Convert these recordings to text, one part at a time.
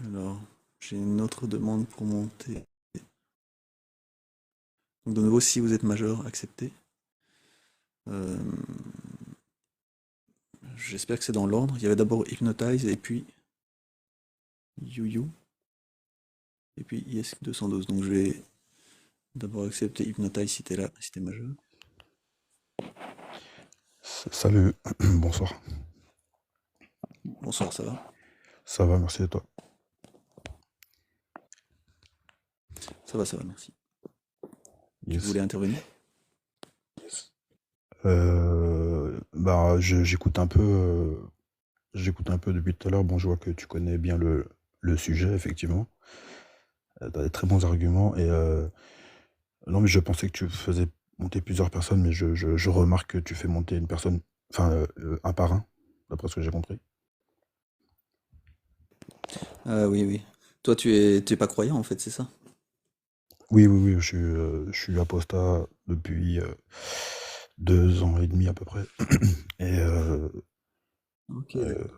Alors, j'ai une autre demande pour monter. Donc de nouveau, si vous êtes majeur, acceptez. Euh, J'espère que c'est dans l'ordre. Il y avait d'abord Hypnotize et puis YuYu et puis IS212. Donc je vais d'abord accepter Hypnotize si t'es là, si t'es majeur. Salut, bonsoir. Bonsoir, ça va? Ça va, merci et toi. Ça va, merci. Tu Yes. voulais intervenir? J'écoute un peu depuis tout à l'heure. Bon, je vois que tu connais bien le sujet, effectivement. T'as des très bons arguments non, mais je pensais que tu faisais monter plusieurs personnes, mais je remarque que tu fais monter une personne, enfin, un par un, d'après ce que j'ai compris. Ah oui, oui. Toi, tu es pas croyant en fait, c'est ça? Oui, oui, oui, je suis apostat depuis 2 ans et demi à peu près. Et Ok, euh, d'accord.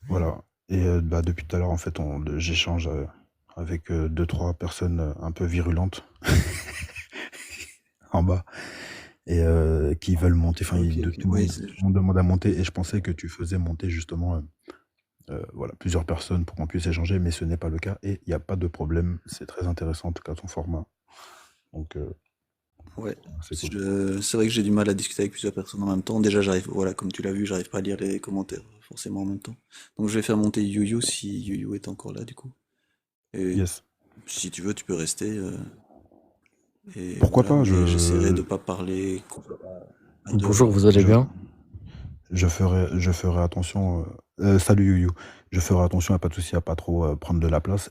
Voilà. Depuis tout à l'heure, en fait, j'échange avec deux, trois personnes un peu virulentes en bas et qui veulent monter. Enfin, Ok, ok. Oui, tout le monde demande à monter et je pensais que tu faisais monter justement voilà, plusieurs personnes pour qu'on puisse échanger, mais ce n'est pas le cas et il n'y a pas de problème. C'est très intéressant en tout cas ton format. Donc, ouais. c'est cool. C'est vrai que j'ai du mal à discuter avec plusieurs personnes en même temps. Déjà, voilà, comme tu l'as vu, j'arrive pas à lire les commentaires forcément en même temps. Donc je vais faire monter YuYu si YuYu est encore là du coup. Et Yes. si tu veux, tu peux rester. Et Pourquoi voilà, pas, mais j'essaierai de pas parler à deux Bonjour, voix. vous allez je, bien? je ferai attention. Salut Youyou. Je ferai attention à pas de souci, à pas trop prendre de la place.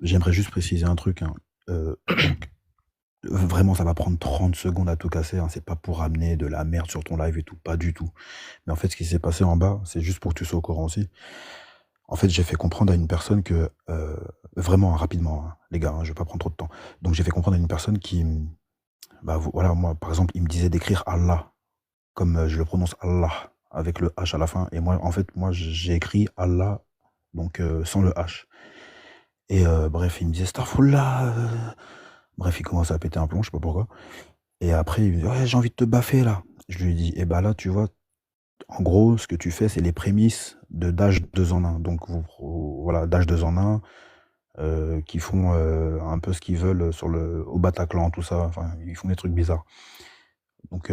J'aimerais juste préciser un truc, hein. Donc, vraiment, ça va prendre 30 secondes à tout casser, hein. C'est pas pour amener de la merde sur ton live et tout, pas du tout. Mais en fait, ce qui s'est passé en bas, c'est juste pour que tu sois au courant aussi. En fait, j'ai fait comprendre à une personne que, vraiment, hein, rapidement, hein, les gars, hein, je vais pas prendre trop de temps. Donc, j'ai fait comprendre à une personne qui, voilà, moi, par exemple, il me disait d'écrire Allah, comme je le prononce Allah, avec le H à la fin. Et moi, en fait, moi, j'ai écrit Allah, donc sans le H. Bref, il me disait Starfullah. Bref, il commence à péter un plomb, je sais pas pourquoi. Et après, il me dit ouais, j'ai envie de te baffer là. Je lui dis, eh ben là, tu vois, en gros, ce que tu fais, c'est les prémices de Dash 2 en 1. Donc voilà, Dash 2 en 1, qui font un peu ce qu'ils veulent au Bataclan, tout ça. Enfin, ils font des trucs bizarres. Donc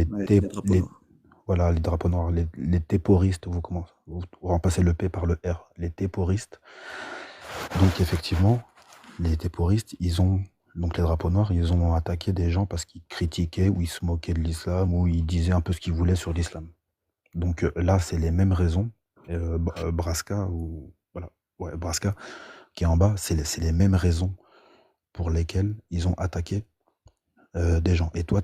Ouais, les drapeaux noirs. voilà, les drapeaux noirs, les téporistes, vous remplacez le P par le R, les téporistes. Donc effectivement, les téporistes, donc les drapeaux noirs, ils ont attaqué des gens parce qu'ils critiquaient ou ils se moquaient de l'islam ou ils disaient un peu ce qu'ils voulaient sur l'islam. Donc là, c'est les mêmes raisons. Braska, ou voilà, ouais, Braska, qui est en bas, c'est les mêmes raisons pour lesquelles ils ont attaqué des gens. Et toi,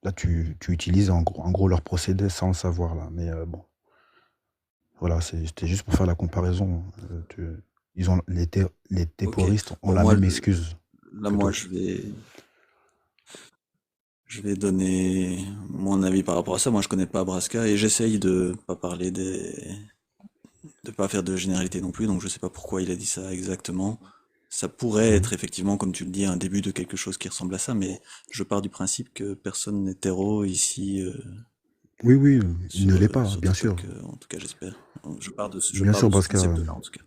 là, tu utilises en gros leur procédé sans le savoir là. Mais bon, voilà, c'était juste pour faire la comparaison. Ils ont les Ok. téporistes ont Bon, la moi, même excuse là, que moi, toi. je vais donner mon avis par rapport à ça. Moi, je connais pas Braska et j'essaye de pas parler de pas faire de généralité non plus. Donc, je sais pas pourquoi il a dit ça exactement. Ça pourrait Mhm. être effectivement, comme tu le dis, un début de quelque chose qui ressemble à ça, mais je pars du principe que personne n'est héros ici Oui, oui, il ne l'est pas, sur bien sûr. TikTok. En tout cas, j'espère. Je Bien pars sûr, de ce Braska. principe-là, en tout cas.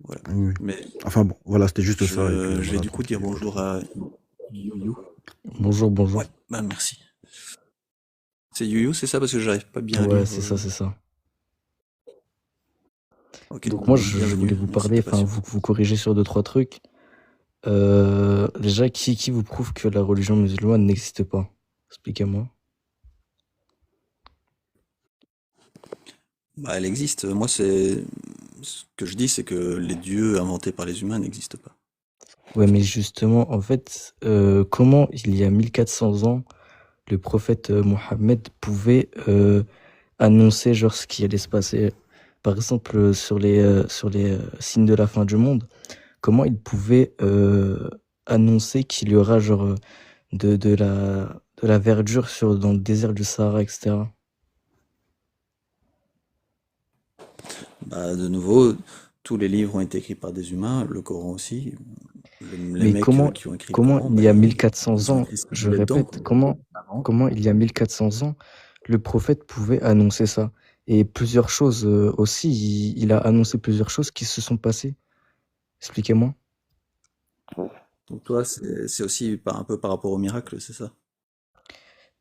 Voilà. Oui, oui. Mais Enfin bon, voilà, c'était juste ça. Et puis je vais voilà, du coup tranquille, dire il n'y a pas bonjour trop. à Youyou. Bonjour, bonjour. Ouais, bah merci. C'est Youyou, c'est ça parce que j'arrive pas bien à Ouais, lire. c'est ça, c'est ça. Ok, Donc moi, bah, je voulais bienvenue, vous merci de parler, ta enfin, patience. vous corriger sur deux, trois trucs. Déjà, qui vous prouve que la religion musulmane n'existe pas? Expliquez-moi. Bah, elle existe. Moi, c'est ce que je dis, c'est que les dieux inventés par les humains n'existent pas. Ouais, mais justement, en fait, comment il y a 1400 ans, le prophète Mohammed pouvait annoncer genre ce qui allait se passer, par exemple, sur les signes de la fin du monde? Comment il pouvait annoncer qu'il y aura genre de la verdure dans le désert du Sahara, etc. Bah, de nouveau, tous les livres ont été écrits par des humains, le Coran aussi. Les Mais mecs comment, qui ont écrit le comment Coran, il bah, y a 1400 ils ont ans, écrit ce qu'ils je voulaient dedans, répète, quoi. Avant. comment il y a 1400 ans, le prophète pouvait annoncer ça? Et plusieurs choses aussi, il a annoncé plusieurs choses qui se sont passées. Expliquez-moi. Donc toi, c'est aussi un peu par rapport au miracle, c'est ça?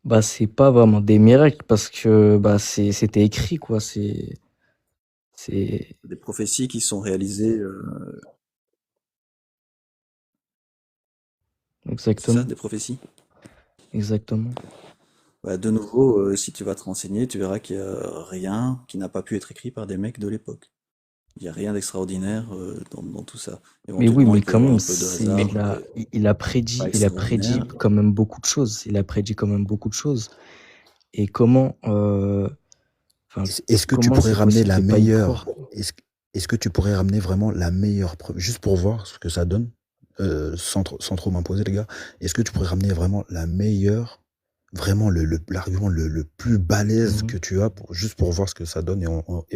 Bah, c'est pas vraiment des miracles parce que bah, c'était écrit, quoi. C'est, Des prophéties qui sont réalisées, c'est ça, exactement, des prophéties? exactement. Bah, de nouveau, si tu vas te renseigner, tu verras qu'il y a rien qui n'a pas pu être écrit par des mecs de l'époque. Il n'y a rien d'extraordinaire dans tout ça. Mais oui, Éventuellement, mais il peut y quand avoir même, un peu de hasard, mais pas il a prédit extraordinaire. quand même beaucoup de choses. Il a prédit quand même beaucoup de choses. Et comment, enfin, Est-ce que tu comment pourrais c'est ramener possible la de pas y meilleure, croire? est-ce que tu pourrais ramener vraiment la meilleure preuve, juste pour voir ce que ça donne, sans trop m'imposer, les gars, est-ce que tu pourrais ramener vraiment la meilleure, vraiment l'argument le plus balèze Mhm. que tu as, juste pour voir ce que ça donne et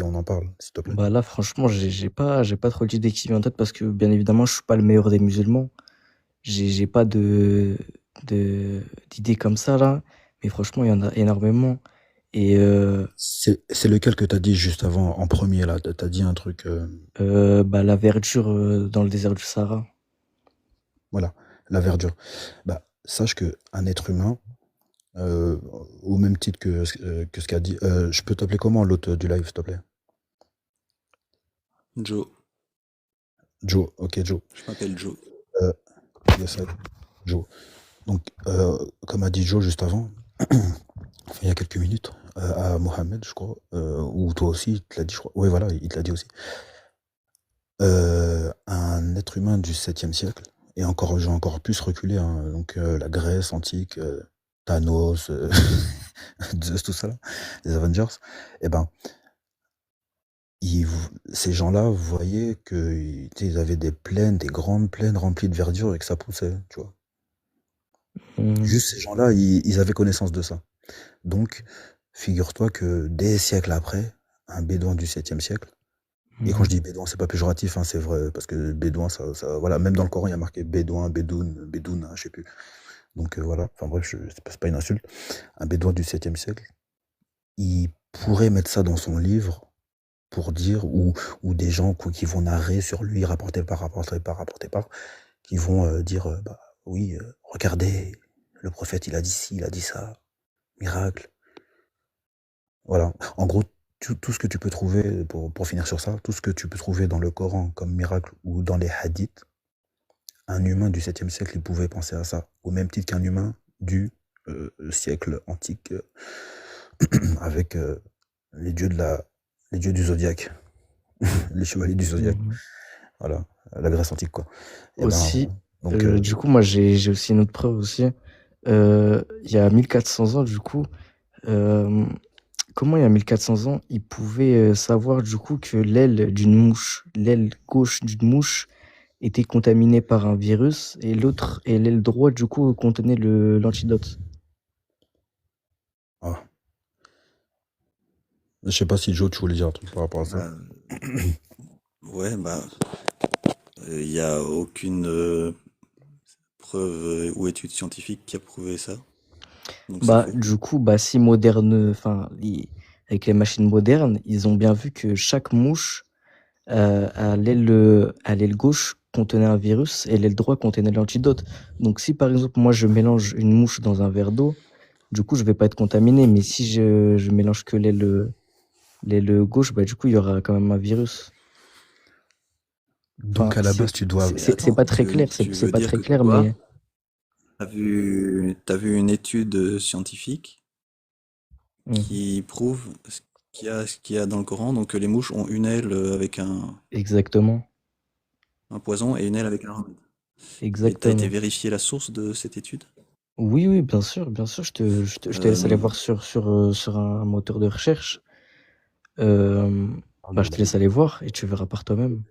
on en parle, s'il te plaît? Bah là, franchement, j'ai pas trop d'idées qui viennent en tête parce que bien évidemment, je suis pas le meilleur des musulmans. J'ai pas de d'idées comme ça là, mais franchement, il y en a énormément. Et C'est lequel que tu as dit juste avant, en premier, là? Tu as dit un truc, bah, la verdure dans le désert du Sahara. voilà, la verdure. Bah, sache que un être humain, euh, au même titre que ce qu'a dit, je peux t'appeler comment l'autre du live, s'il te plaît? Joe, Joe, ok, Joe. je m'appelle Joe. Euh, yes, Joe. Donc, comme a dit Joe juste avant, enfin, il y a quelques minutes, à Mohamed, je crois, ou toi aussi, il te l'a dit, je crois. Oui, voilà, il te l'a dit aussi. Un être humain du 7e siècle, et encore, j'ai encore plus reculé, hein, donc la Grèce antique, Thanos, Zeus, tout ça, là, les Avengers, eh ben, ces gens-là, vous voyez qu'ils avaient des plaines, des grandes plaines remplies de verdure et que ça poussait, tu vois. Mhm. Juste ces gens-là, ils avaient connaissance de ça. Donc, figure-toi que des siècles après, un bédouin du 7e siècle, et quand je Mhm. dis bédouin, c'est pas péjoratif, hein, c'est vrai, parce que bédouin, voilà, même dans le Coran, il y a marqué bédouin, bédoune, bédoune, hein, je sais plus. Donc voilà, enfin bref, c'est pas une insulte. Un bédouin du 7e siècle, il pourrait mettre ça dans son livre pour dire, ou des gens qui vont narrer sur lui, rapporté par, qui vont dire, bah oui, regardez, le prophète, il a dit ci, il a dit ça, miracle. Voilà. En gros, tout ce que tu peux trouver, pour finir sur ça, tout ce que tu peux trouver dans le Coran comme miracle ou dans les hadiths, un humain du 7e siècle, il pouvait penser à ça, au même titre qu'un humain du siècle antique, avec les dieux de les dieux du zodiaque, les chevaliers du zodiaque. Mhm. Voilà, la Grèce antique, quoi. Et ben, Aussi, donc, du coup, moi, j'ai aussi une autre preuve aussi. Il y a 1400 ans, du coup, euh, comment il y a 1400 ans, ils pouvaient savoir du coup que l'aile gauche d'une mouche était contaminée par un virus et l'autre, et l'aile droite, du coup, contenait l'antidote. ah. Je sais pas si Joe, tu voulais dire un truc par rapport à ça. Bah, ouais, bah, il n'y a aucune preuve ou étude scientifique qui a prouvé ça. Donc c'est Bah, faux. du coup, bah, si moderne, avec les machines modernes, ils ont bien vu que chaque mouche à l'aile gauche contenait un virus et l'aile droite contenait l'antidote. Donc, si par exemple, moi, je mélange une mouche dans un verre d'eau, du coup, je vais pas être contaminé. Mais si je mélange que l'aile gauche, bah, du coup, il y aura quand même un virus. Enfin, Donc, à la base, tu dois. Mais c'est attends, pas très clair, tu c'est veux pas dire très que clair, toi, mais t'as vu une étude scientifique hmm, qui prouve ce qu'il y a dans le Coran, donc que les mouches ont une aile avec exactement, un poison et une aile avec un remède. Et t'as été exactement. vérifier la source de cette étude? Oui, oui, bien sûr, je te laisse aller Euh, voir sur un moteur de recherche. Euh, bah, je te laisse aller voir et tu verras par toi-même.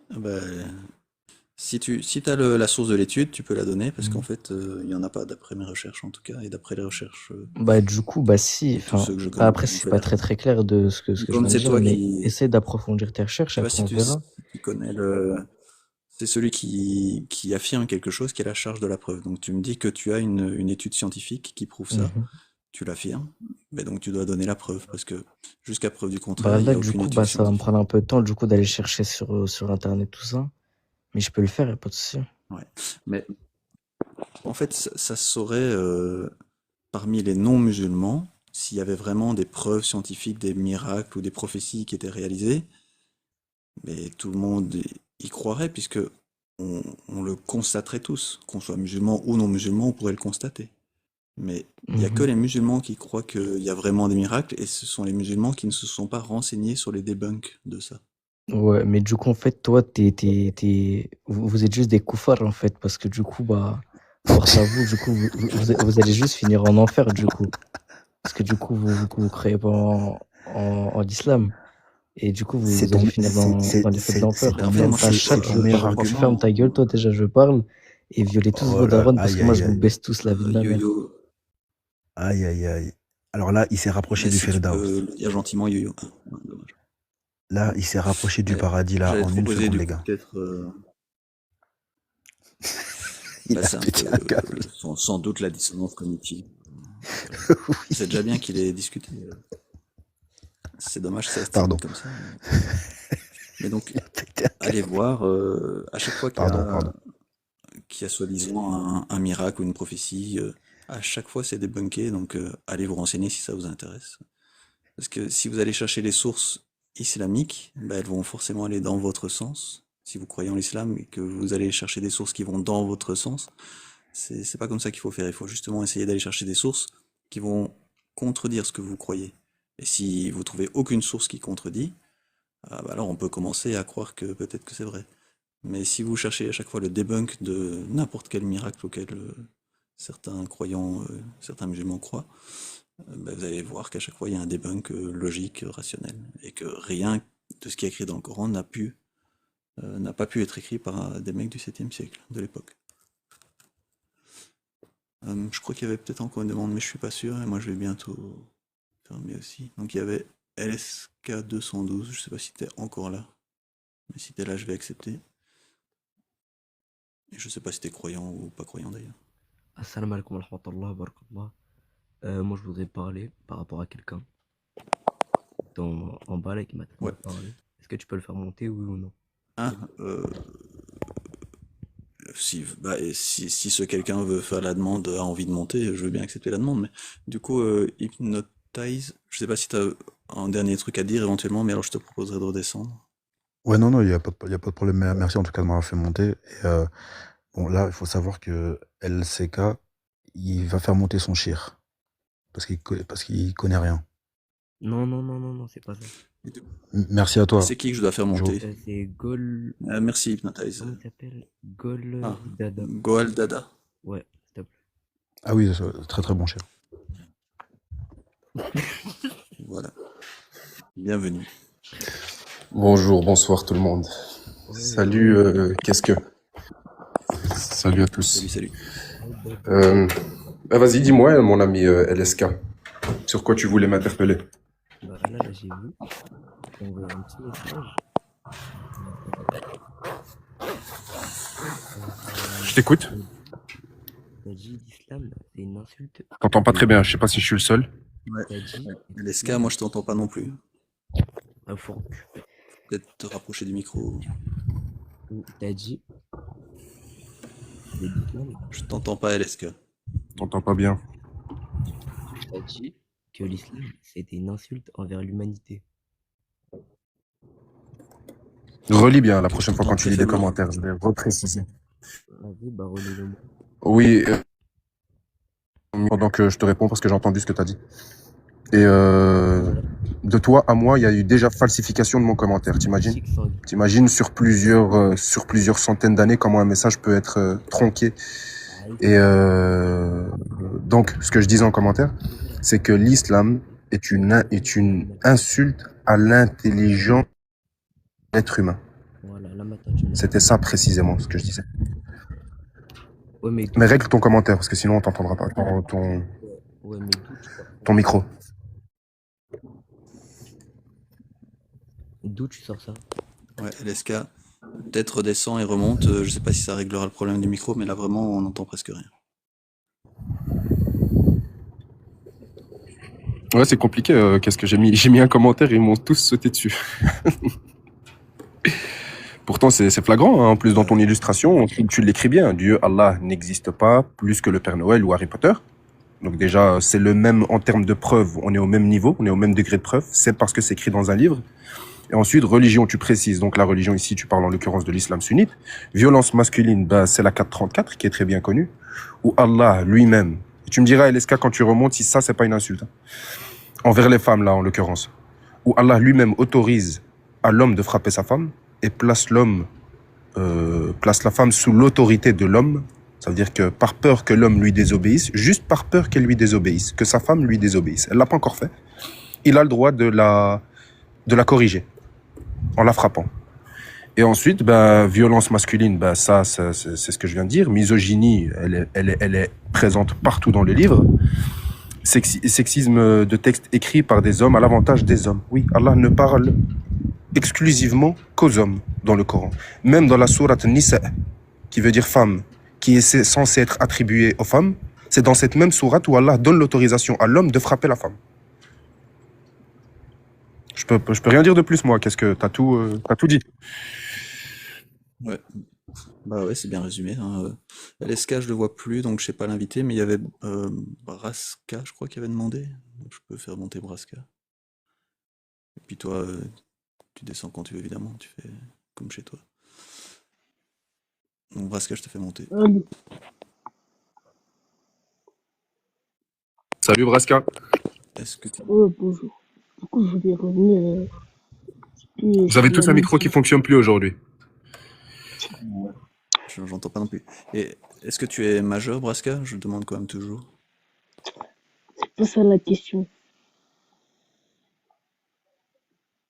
bah, Si t'as la source de l'étude, tu peux la donner parce qu'en Mhm. fait, il y en a pas d'après mes recherches en tout cas et d'après les recherches Bah, du coup, bah, si, de tous enfin, ceux que je bah, connais après, qui l'ont c'est pas fait. très très clair de ce que je Comme viens de c'est dire, toi mais qui, essaie d'approfondir tes recherches, tu vois, après si on tu, verra. si tu connais c'est celui qui affirme quelque chose qui a la charge de la preuve. Donc tu me dis que tu as une étude scientifique qui prouve ça, Mhm. tu l'affirmes, mais donc tu dois donner la preuve parce que jusqu'à preuve du Bah, contraire, il n'y là, a du aucune coup, étude bah, ça va me scientifique. prendre un peu de temps, du coup, d'aller chercher sur Internet tout ça, mais je peux le faire, y a pas de souci. Ouais. Mais en fait, ça se saurait parmi les non-musulmans s'il y avait vraiment des preuves scientifiques, des miracles ou des prophéties qui étaient réalisées, mais tout le monde y croirait puisque on le constaterait tous, qu'on soit musulman ou non musulman, on pourrait le constater. Mais il y a que Mhm. les musulmans qui croient qu'il y a vraiment des miracles et ce sont les musulmans qui ne se sont pas renseignés sur les debunks de ça. Ouais, mais du coup, en fait, toi, vous êtes juste des koufars, en fait, parce que du coup, bah, force à vous, du coup, vous allez juste finir en enfer, du coup. Parce que du coup, vous croyez pas en l'islam. Et du coup, C'est vous allez ton, finir dans les feux de c'est l'enfer. Ben ton en fait, meilleur, Ferme moi ta c'est chatte, ton je meilleur parle. Ferme argument. ta gueule, toi, déjà, je parle. Et violez tous Oh vos là, darons, parce que aïe, moi, aïe, je vous aïe. baisse tous la vie de la mère. Yo-yo, Aïe, aïe, aïe. Alors là, il s'est rapproché mais du si tu Firdaus. peux le dire gentiment, yo-yo. Ah, ouais, dommage. Là, il s'est rapproché du Mais paradis, là, j'allais te en une proposer seconde, du les coup gars. peut-être, Il bah, a c'est un pété peu un câble. sans doute la dissonance cognitive. C'est déjà Oui. bien qu'il ait discuté. C'est dommage que ça se Pardon. termine comme ça. Mais donc, Il a pété un allez câble. voir, à chaque fois Pardon, pardon. qu'il y a soi-disant un miracle ou une prophétie, à chaque fois c'est débunké, donc allez vous renseigner si ça vous intéresse. Parce que si vous allez chercher les sources islamiques, bah, elles vont forcément aller dans votre sens. Si vous croyez en l'islam et que vous allez chercher des sources qui vont dans votre sens, c'est pas comme ça qu'il faut faire. Il faut justement essayer d'aller chercher des sources qui vont contredire ce que vous croyez. Et si vous trouvez aucune source qui contredit, ah bah alors on peut commencer à croire que peut-être que c'est vrai. Mais si vous cherchez à chaque fois le debunk de n'importe quel miracle auquel certains croyants, certains musulmans croient, bah, vous allez voir qu'à chaque fois il y a un debunk logique, rationnel, et que rien de ce qui est écrit dans le Coran n'a pas pu être écrit par des mecs du 7e siècle, de l'époque. Je crois qu'il y avait peut-être encore une demande, mais je suis pas sûr, et moi je vais bientôt fermer aussi. Donc il y avait LSK 212, je sais pas si t'es encore là, mais si t'es là, je vais accepter. Et je sais pas si t'es croyant ou pas croyant d'ailleurs. Assalamu alaikum wa rahmatullah wa barakatullah. Moi, je voudrais parler par rapport à quelqu'un en bas là qui m'a Ouais. parlé. Est-ce que tu peux le faire monter, oui ou non? Ah, si ce quelqu'un veut faire la demande, a envie de monter, je veux bien accepter la demande, mais du coup, Hypnotize, je sais pas si t'as un dernier truc à dire éventuellement, mais alors je te proposerais de redescendre. Ouais, non, non, il y a pas de problème. Merci en tout cas de m'avoir fait monter. Et, bon, là, il faut savoir que LCK, il va faire monter son shir. Parce qu'il connaît rien. Non, non, non, non, non, c'est pas ça. Merci à toi. C'est qui que je dois faire monter? C'est Gol. Merci Hypnotize. Comment il s'appelle? Gol Ah, Dada. Goal Dada. Ouais, s'il te plaît. Ah oui, très très bon shir. Voilà. Bienvenue. Bonjour, bonsoir tout le monde. Ouais, Salut, qu'est-ce que... Salut à tous. Salut. Bah vas-y, dis-moi, mon ami LSK, sur quoi tu voulais m'interpeller? bah là, j'ai vu. J'ai envoyé un petit message. Je t'écoute. T'as dit l'islam, c'est une insulte. T'entends pas très bien, je sais pas si je suis le seul. Ouais. T'as dit. LSK, moi je t'entends pas non plus. Faut Peut-être te rapprocher du micro. T'as dit. Je t'entends pas, LSK. T'entends pas bien. T'as dit que l'islam, c'était une insulte envers l'humanité. Relis bien la prochaine fois quand tu lis des commentaires, je vais repréciser. Vas-y, bah relis-le-moi. Oui, pendant que je te réponds parce que j'ai entendu ce que t'as dit. Et de toi à moi, il y a eu déjà falsification de mon commentaire, t'imagines? T'imagines sur plusieurs centaines d'années comment un message peut être tronqué. Et donc, ce que je disais en commentaire, c'est que l'islam est une insulte à l'intelligence de l'être humain. Voilà, là maintenant tu m'entends. C'était ça précisément ce que je disais. Ouais, mais Mais d'où? règle ton commentaire, parce que sinon on t'entendra pas. Ouais, mais d'où tu sors ça? Ton micro. D'où tu sors ça? Ouais, LSK, peut-être redescend et remonte. Je sais pas si ça réglera le problème du micro, mais là vraiment on n'entend presque rien. Ouais, c'est compliqué. Qu'est-ce que j'ai mis? J'ai mis un commentaire et ils m'ont tous sauté dessus. Pourtant, c'est flagrant, hein. En plus, dans ton illustration, tu l'écris bien. Dieu, Allah, n'existe pas plus que le Père Noël ou Harry Potter. Donc déjà, c'est le même en termes de preuve. On est au même niveau, on est au même degré de preuve. C'est parce que c'est écrit dans un livre. Et ensuite, religion, tu précises. Donc la religion ici, tu parles en l'occurrence de l'islam sunnite. Violence masculine, bah, c'est la 434 qui est très bien connue. Ou Allah lui-même. Et tu me diras, LSK, quand tu remontes, si ça, c'est pas une insulte. Hein. Envers les femmes, là, en l'occurrence. Où Allah lui-même autorise à l'homme de frapper sa femme et place la femme sous l'autorité de l'homme. Ça veut dire que par peur que l'homme lui désobéisse, juste par peur qu'elle lui désobéisse, que sa femme lui désobéisse, elle l'a pas encore fait, il a le droit de la corriger en la frappant. Et ensuite, bah, violence masculine, bah, ça, c'est ce que je viens de dire. Misogynie, elle est présente partout dans le livre. Sexisme de texte écrit par des hommes à l'avantage des hommes. Oui, Allah ne parle exclusivement qu'aux hommes dans le Coran. Même dans la sourate Nisa, qui veut dire femme, qui est censée être attribuée aux femmes, c'est dans cette même sourate où Allah donne l'autorisation à l'homme de frapper la femme. Je peux rien dire de plus, moi. Qu'est-ce que t'as tout dit. Ouais. Bah ouais, c'est bien résumé. Hein. LSK, je le vois plus, donc je sais pas l'inviter, mais il y avait Braska, je crois, qui avait demandé. Donc, je peux faire monter Braska. Et puis toi, tu descends quand tu veux, évidemment. Tu fais comme chez toi. Donc Braska, je te fais monter. Salut Braska. Est-ce que tu... Bonjour. Du coup, je voulais revenir Vous avez tous un micro qui fonctionne plus aujourd'hui. J'entends pas non plus. Et est-ce que tu es majeur, Braska? Je demande quand même toujours. C'est pas ça la question.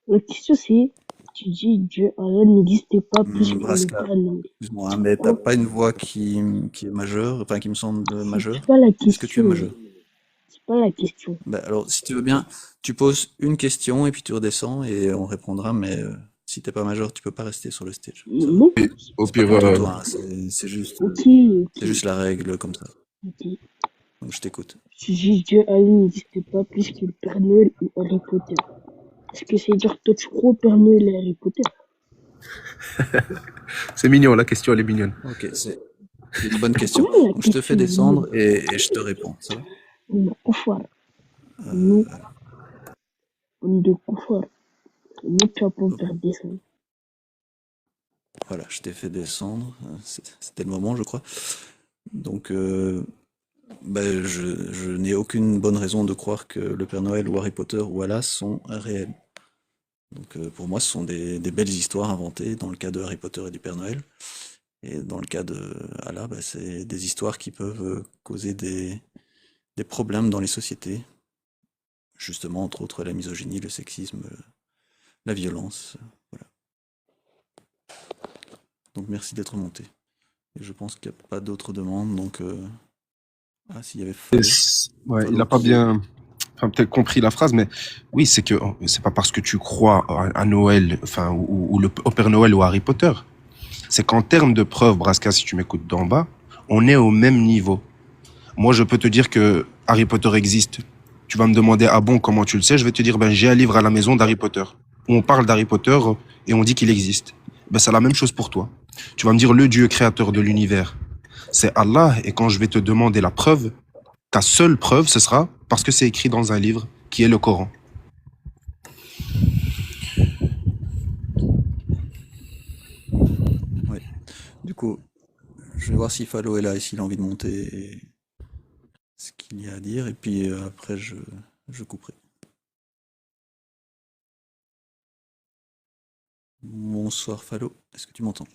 La question c'est, tu dis Dieu Allah n'existe pas plus que le Braska, Père Noël. excuse-moi, hein, mais t'as pas une voix qui est majeure, enfin qui me semble majeure. C'est pas la Est-ce que tu es question. majeur? C'est pas la question. Bah, alors, si tu veux bien, tu poses une question et puis tu redescends et on répondra, mais si t'es pas majeur, tu peux pas rester sur le stage. Ça va? Non. Au C'est pas pire, contre toi, hein, c'est juste, Ok, c'est juste la règle comme ça. ok. Donc je t'écoute. Tu dis Dieu Allah n'existe pas plus que le Père Noël ou Harry Potter. Est-ce que c'est dire que toi tu crois au Père Noël et Harry Potter? c'est mignon, la question elle est mignonne. Ok, c'est une bonne question. Comment la Donc je te fais question descendre et je te réponds, ça va? Non, Koufar. Euh, Nous, on est de Koufar. Nous, tu vas pas me faire descendre. voilà, je t'ai fait descendre. C'était le moment, je crois. Donc, bah, je n'ai aucune bonne raison de croire que le Père Noël ou Harry Potter ou Allah sont réels. Donc pour moi, ce sont des belles histoires inventées dans le cas de Harry Potter et du Père Noël. Et dans le cas de Allah, bah, c'est des histoires qui peuvent causer des problèmes dans les sociétés. Justement, entre autres, la misogynie, le sexisme, la violence. Voilà. Donc merci d'être monté. Et je pense qu'il n'y a pas d'autres demandes. Donc, ah, s'il y avait Fallot. Ouais, Fallot il a pas qui- bien, enfin, peut-être compris la phrase, mais oui, c'est que c'est pas parce que tu crois à Noël, enfin, ou au Père Noël ou à Harry Potter. C'est qu'en termes de preuves, Braska, si tu m'écoutes d'en bas, on est au même niveau. Moi, je peux te dire que Harry Potter existe. Tu vas me demander, ah bon, comment tu le sais? Je vais te dire, ben, j'ai un livre à la maison d'Harry Potter. Où on parle d'Harry Potter et on dit qu'il existe. Ben, c'est la même chose pour toi. Tu vas me dire, le Dieu créateur de l'univers, c'est Allah. Et quand je vais te demander la preuve, ta seule preuve, ce sera parce que c'est écrit dans un livre qui est le Coran. Ouais. Du coup, je vais voir si Fallot est là et s'il a envie de monter et ce qu'il y a à dire. Et puis après, je couperai. Bonsoir Fallot, est-ce que tu m'entends?